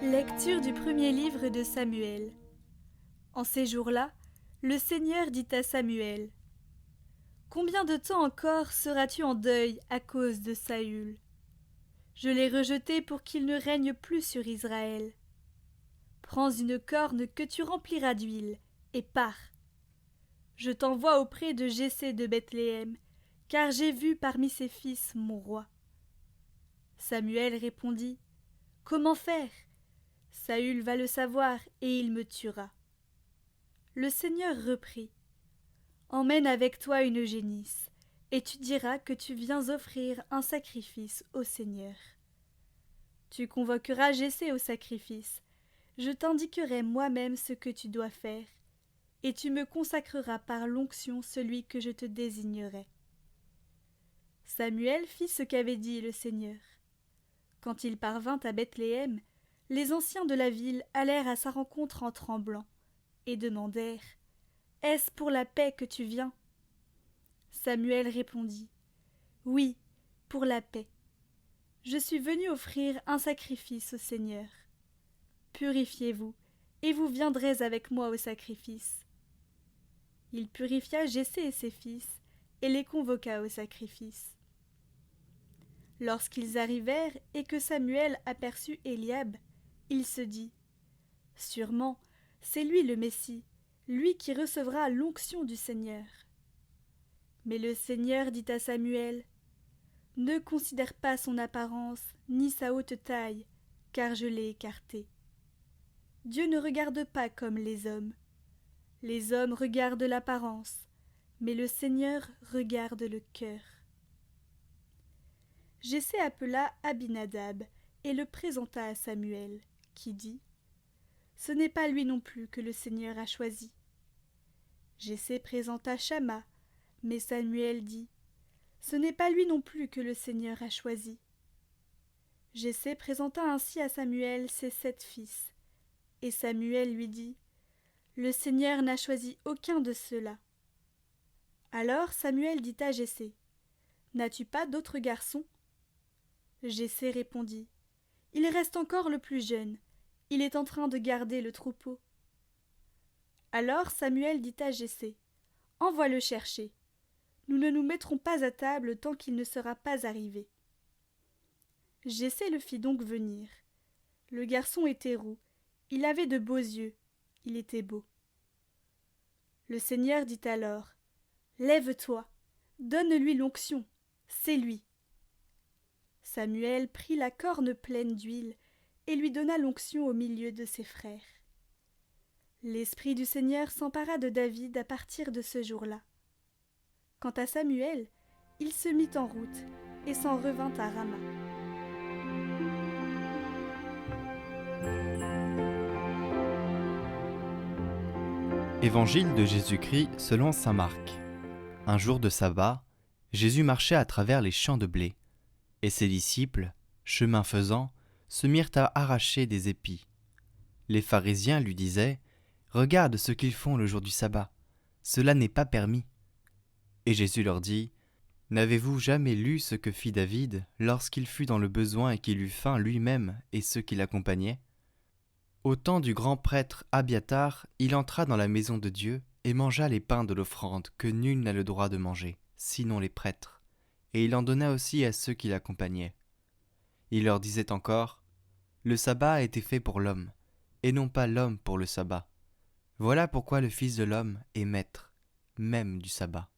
Lecture du premier livre de Samuel. En ces jours-là, le Seigneur dit à Samuel : « Combien de temps encore seras-tu en deuil à cause de Saül ? Je l'ai rejeté pour qu'il ne règne plus sur Israël. Prends une corne que tu rempliras d'huile, et pars. Je t'envoie auprès de Jessé de Bethléem, car j'ai vu parmi ses fils mon roi. » Samuel répondit : « Comment faire ? Saül va le savoir, et il me tuera. » Le Seigneur reprit : « Emmène avec toi une génisse, et tu diras que tu viens offrir un sacrifice au Seigneur. Tu convoqueras Jessé au sacrifice, je t'indiquerai moi-même ce que tu dois faire, et tu me consacreras par l'onction celui que je te désignerai. » Samuel fit ce qu'avait dit le Seigneur. Quand il parvint à Bethléem, les anciens de la ville allèrent à sa rencontre en tremblant, et demandèrent : « Est-ce pour la paix que tu viens ? » Samuel répondit : « Oui, pour la paix. Je suis venu offrir un sacrifice au Seigneur. Purifiez-vous, et vous viendrez avec moi au sacrifice. » Il purifia Jessé et ses fils, et les convoqua au sacrifice. Lorsqu'ils arrivèrent et que Samuel aperçut Éliab, il se dit : « Sûrement, c'est lui le Messie, lui qui recevra l'onction du Seigneur. » Mais le Seigneur dit à Samuel : « Ne considère pas son apparence ni sa haute taille, car je l'ai écarté. Dieu ne regarde pas comme les hommes. Les hommes regardent l'apparence, mais le Seigneur regarde le cœur. » Jessé appela Abinadab et le présenta à Samuel, qui dit : « Ce n'est pas lui non plus que le Seigneur a choisi. » Jessé présenta Shamma, mais Samuel dit : « Ce n'est pas lui non plus que le Seigneur a choisi. » Jessé présenta ainsi à Samuel ses 7 fils, et Samuel lui dit : « Le Seigneur n'a choisi aucun de ceux-là. » Alors Samuel dit à Jessé : « N'as-tu pas d'autres garçons ? » Jessé répondit : « Il reste encore le plus jeune, il est en train de garder le troupeau. » Alors Samuel dit à Jessé : « Envoie-le chercher. Nous ne nous mettrons pas à table tant qu'il ne sera pas arrivé. » Jessé le fit donc venir. Le garçon était roux, il avait de beaux yeux, il était beau. Le Seigneur dit alors : « Lève-toi, donne-lui l'onction, c'est lui. » Samuel prit la corne pleine d'huile et lui donna l'onction au milieu de ses frères. L'Esprit du Seigneur s'empara de David à partir de ce jour-là. Quant à Samuel, il se mit en route et s'en revint à Rama. Évangile de Jésus-Christ selon saint Marc. Un jour de sabbat, Jésus marchait à travers les champs de blé, et ses disciples, chemin faisant, se mirent à arracher des épis. Les pharisiens lui disaient : « Regarde ce qu'ils font le jour du sabbat, cela n'est pas permis. » Et Jésus leur dit : « N'avez-vous jamais lu ce que fit David lorsqu'il fut dans le besoin et qu'il eut faim lui-même et ceux qui l'accompagnaient ? Au temps du grand prêtre Abiatar, il entra dans la maison de Dieu et mangea les pains de l'offrande que nul n'a le droit de manger, sinon les prêtres, et il en donna aussi à ceux qui l'accompagnaient. Il leur disait encore : « Le sabbat a été fait pour l'homme, et non pas l'homme pour le sabbat. Voilà pourquoi le Fils de l'homme est maître, même du sabbat. »